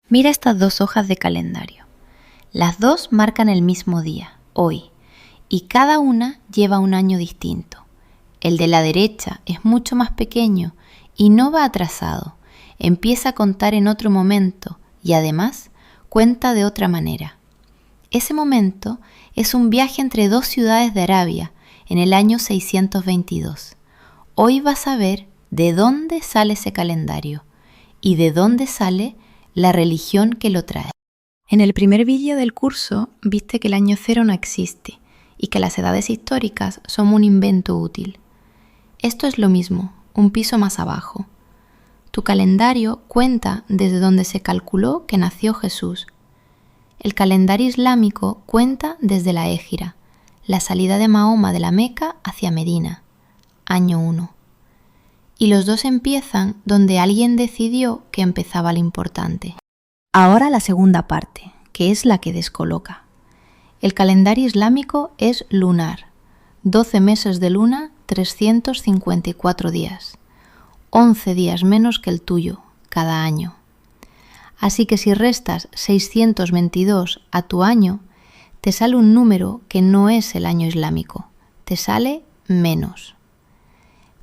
Mira estas dos hojas de calendario. Las dos marcan el mismo día, hoy, y cada una lleva un año distinto. El de la derecha es mucho más pequeño y no va atrasado. Empieza a contar en otro momento y además cuenta de otra manera. Ese momento es un viaje entre dos ciudades de Arabia en el año 622. Hoy vas a ver de dónde sale ese calendario y de dónde sale la religión que lo trae. En el primer vídeo del curso viste que el año cero no existe y que las edades históricas son un invento útil. Esto es lo mismo, un piso más abajo. Tu calendario cuenta desde donde se calculó que nació Jesús. El calendario islámico cuenta desde la Égira, la salida de Mahoma de la Meca hacia Medina, año 1. Y los dos empiezan donde alguien decidió que empezaba lo importante. Ahora la segunda parte, que es la que descoloca. El calendario islámico es lunar, 12 meses de luna, 354 días, 11 días menos que el tuyo cada año. Así que si restas 622 a tu año, te sale un número que no es el año islámico, te sale menos.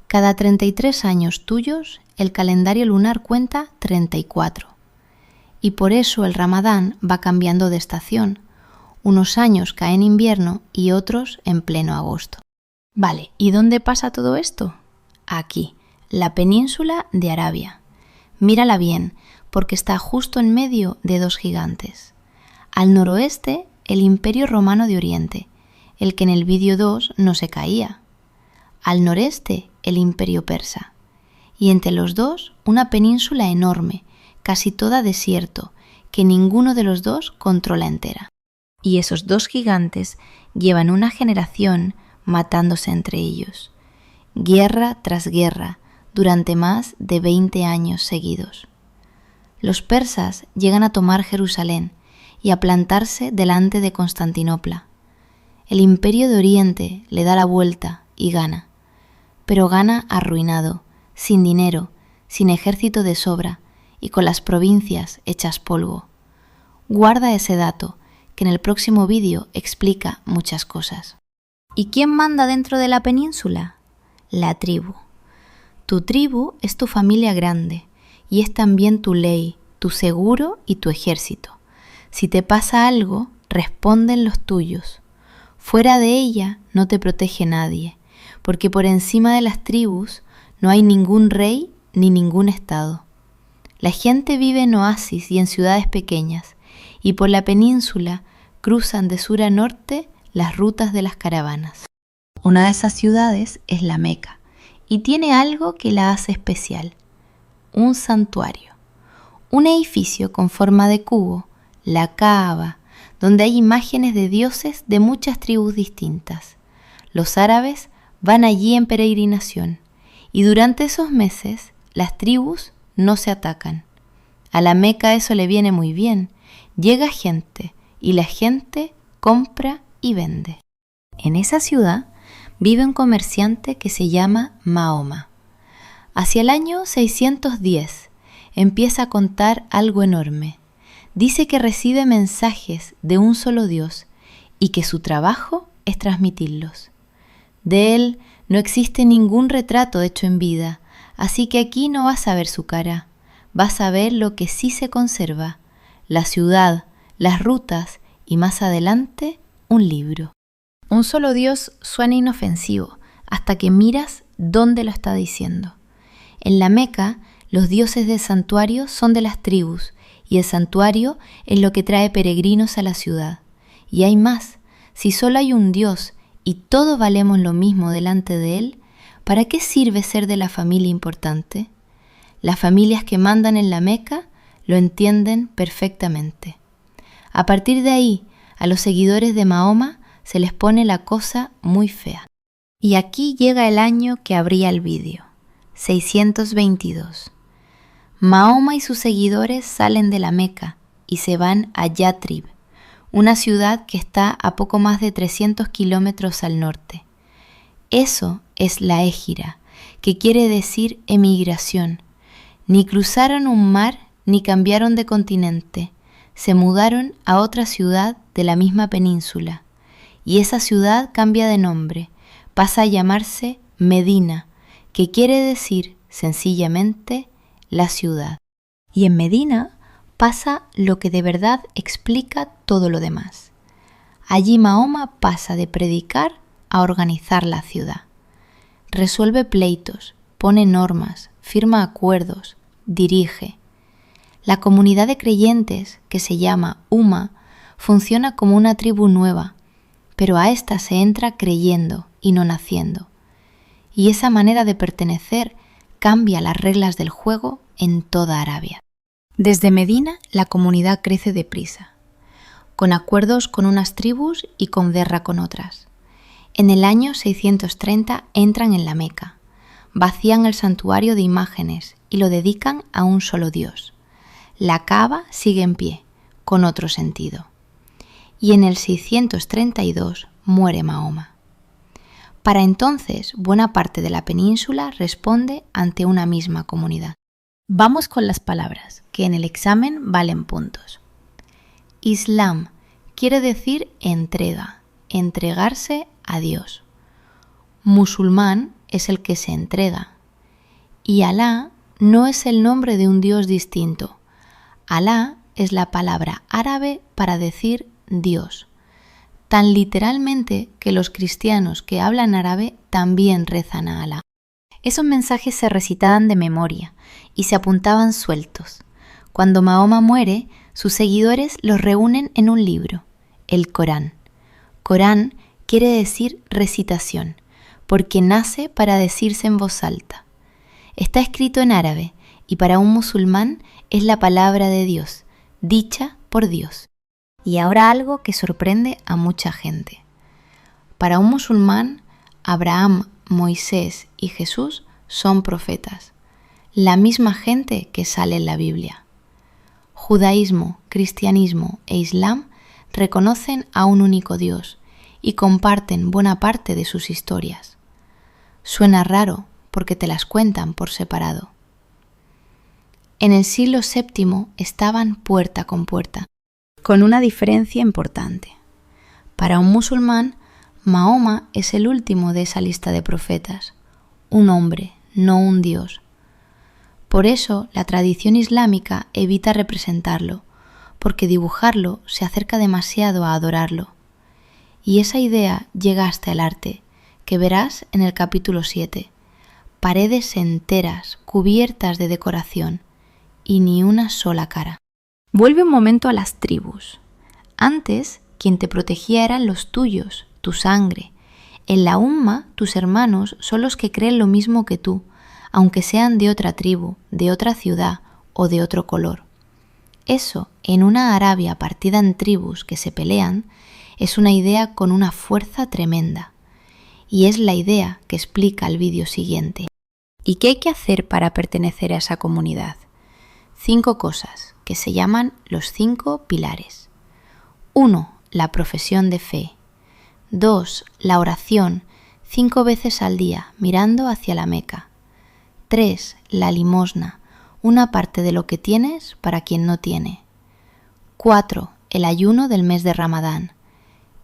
Cada 33 años tuyos, el calendario lunar cuenta 34. Y por eso el Ramadán va cambiando de estación. Unos años cae en invierno y otros en pleno agosto. Vale, ¿y dónde pasa todo esto? Aquí, la península de Arabia. Mírala bien, porque está justo en medio de dos gigantes. Al noroeste, el Imperio Romano de Oriente, el que en el vídeo 2 no se caía. Al noreste, el Imperio Persa. Y entre los dos, una península enorme, casi toda desierto, que ninguno de los dos controla entera. Y esos dos gigantes llevan una generación matándose entre ellos. Guerra tras guerra, durante más de 20 años seguidos. Los persas llegan a tomar Jerusalén y a plantarse delante de Constantinopla. El Imperio de Oriente le da la vuelta y gana, pero gana arruinado, sin dinero, sin ejército de sobra y con las provincias hechas polvo. Guarda ese dato, que en el próximo vídeo explica muchas cosas. ¿Y quién manda dentro de la península? La tribu. Tu tribu es tu familia grande y es también tu ley, tu seguro y tu ejército. Si te pasa algo, responden los tuyos. Fuera de ella no te protege nadie, porque por encima de las tribus no hay ningún rey ni ningún estado. La gente vive en oasis y en ciudades pequeñas, y por la península cruzan de sur a norte las rutas de las caravanas. Una de esas ciudades es la Meca, y tiene algo que la hace especial: un santuario, un edificio con forma de cubo, la Kaaba, donde hay imágenes de dioses de muchas tribus distintas. Los árabes van allí en peregrinación, y durante esos meses las tribus no se atacan. A la Meca eso le viene muy bien. Llega gente y la gente compra y vende. En esa ciudad vive un comerciante que se llama Mahoma. Hacia el año 610 empieza a contar algo enorme. Dice que recibe mensajes de un solo Dios y que su trabajo es transmitirlos. De él no existe ningún retrato hecho en vida, así que aquí no vas a ver su cara, vas a ver lo que sí se conserva: la ciudad, las rutas y más adelante un libro. Un solo Dios suena inofensivo hasta que miras dónde lo está diciendo. En la Meca, los dioses del santuario son de las tribus y el santuario es lo que trae peregrinos a la ciudad. Y hay más: si solo hay un Dios y todos valemos lo mismo delante de él, ¿para qué sirve ser de la familia importante? Las familias que mandan en la Meca lo entienden perfectamente. A partir de ahí, a los seguidores de Mahoma se les pone la cosa muy fea. Y aquí llega el año que abría el vídeo, 622. Mahoma y sus seguidores salen de la Meca y se van a Yatrib, una ciudad que está a poco más de 300 kilómetros al norte. Eso es la Égira, que quiere decir emigración. Ni cruzaron un mar ni cambiaron de continente, se mudaron a otra ciudad de la misma península, y esa ciudad cambia de nombre, pasa a llamarse Medina, que quiere decir sencillamente la ciudad. Y en Medina pasa lo que de verdad explica todo lo demás. Allí Mahoma pasa de predicar a organizar la ciudad. Resuelve pleitos, pone normas, firma acuerdos, dirige. La comunidad de creyentes, que se llama Umma, funciona como una tribu nueva, pero a esta se entra creyendo y no naciendo. Y esa manera de pertenecer cambia las reglas del juego en toda Arabia. Desde Medina, la comunidad crece deprisa, con acuerdos con unas tribus y con guerra con otras. En el año 630 entran en la Meca, vacían el santuario de imágenes y lo dedican a un solo Dios. La Kaaba sigue en pie, con otro sentido. Y en el 632 muere Mahoma. Para entonces, buena parte de la península responde ante una misma comunidad. Vamos con las palabras, que en el examen valen puntos. Islam quiere decir entrega, entregarse a Dios. Musulmán es el que se entrega. Y Alá no es el nombre de un Dios distinto. Alá es la palabra árabe para decir Dios, tan literalmente que los cristianos que hablan árabe también rezan a Alá. Esos mensajes se recitaban de memoria y se apuntaban sueltos. Cuando Mahoma muere, sus seguidores los reúnen en un libro, el Corán. Corán quiere decir recitación, porque nace para decirse en voz alta. Está escrito en árabe y para un musulmán es la palabra de Dios, dicha por Dios. Y ahora algo que sorprende a mucha gente. Para un musulmán, Abraham, Moisés y Jesús son profetas, la misma gente que sale en la Biblia. Judaísmo, cristianismo e islam reconocen a un único Dios y comparten buena parte de sus historias. Suena raro porque te las cuentan por separado. En el siglo VII estaban puerta con puerta, con una diferencia importante. Para un musulmán, Mahoma es el último de esa lista de profetas, un hombre, no un dios. Por eso la tradición islámica evita representarlo, porque dibujarlo se acerca demasiado a adorarlo. Y esa idea llega hasta el arte, que verás en el capítulo 7. Paredes enteras cubiertas de decoración y ni una sola cara. Vuelve un momento a las tribus. Antes, quien te protegía eran los tuyos, tu sangre. En la Umma, tus hermanos son los que creen lo mismo que tú, aunque sean de otra tribu, de otra ciudad o de otro color. Eso, en una Arabia partida en tribus que se pelean, es una idea con una fuerza tremenda. Y es la idea que explica el vídeo siguiente. ¿Y qué hay que hacer para pertenecer a esa comunidad? 5 cosas que se llaman los 5 pilares. 1. La profesión de fe. 2. La oración, 5 veces al día, mirando hacia la Meca. 3. La limosna, una parte de lo que tienes para quien no tiene. 4. El ayuno del mes de Ramadán.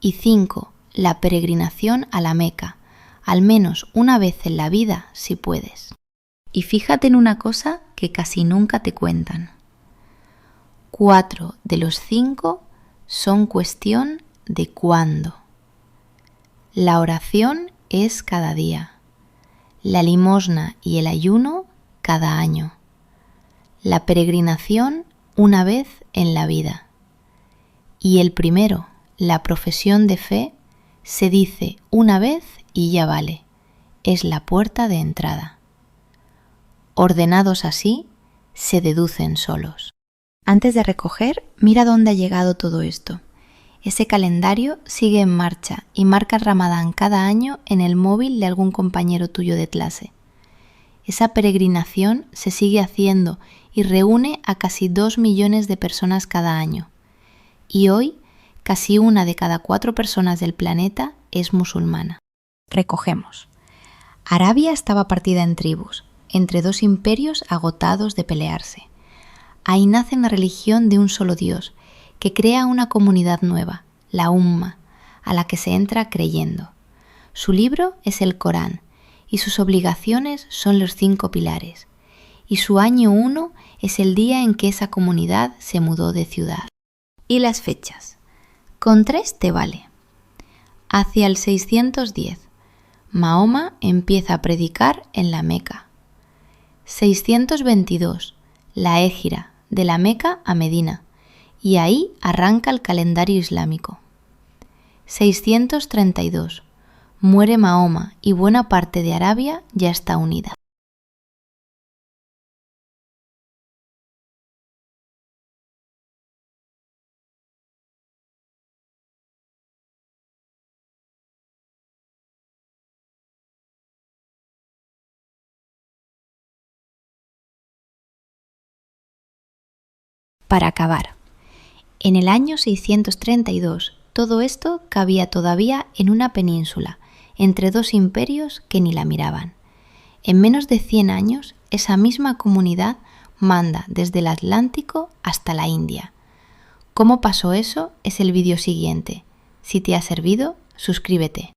Y 5. La peregrinación a la Meca, al menos una vez en la vida si puedes. Y fíjate en una cosa que casi nunca te cuentan. 4 de los 5 son cuestión de cuándo. La oración es cada día. La limosna y el ayuno cada año. La peregrinación una vez en la vida. Y el primero, la profesión de fe, se dice una vez y ya vale. Es la puerta de entrada. Ordenados así, se deducen solos. Antes de recoger, mira dónde ha llegado todo esto. Ese calendario sigue en marcha y marca Ramadán cada año en el móvil de algún compañero tuyo de clase. Esa peregrinación se sigue haciendo y reúne a casi 2 millones de personas cada año. Y hoy, casi 1 de cada 4 personas del planeta es musulmana. Recogemos. Arabia estaba partida en tribus, entre 2 imperios agotados de pelearse. Ahí nace una religión de un solo Dios, que crea una comunidad nueva, la Umma, a la que se entra creyendo. Su libro es el Corán, y sus obligaciones son los 5 pilares, y su año 1 es el día en que esa comunidad se mudó de ciudad. Y las fechas. Con 3 te vale. Hacia el 610, Mahoma empieza a predicar en la Meca. 622, la Hégira, de la Meca a Medina, y ahí arranca el calendario islámico. 632, muere Mahoma y buena parte de Arabia ya está unida. Para acabar, en el año 632, todo esto cabía todavía en una península, entre 2 imperios que ni la miraban. En menos de 100 años, esa misma comunidad manda desde el Atlántico hasta la India. ¿Cómo pasó eso? Es el vídeo siguiente. Si te ha servido, suscríbete.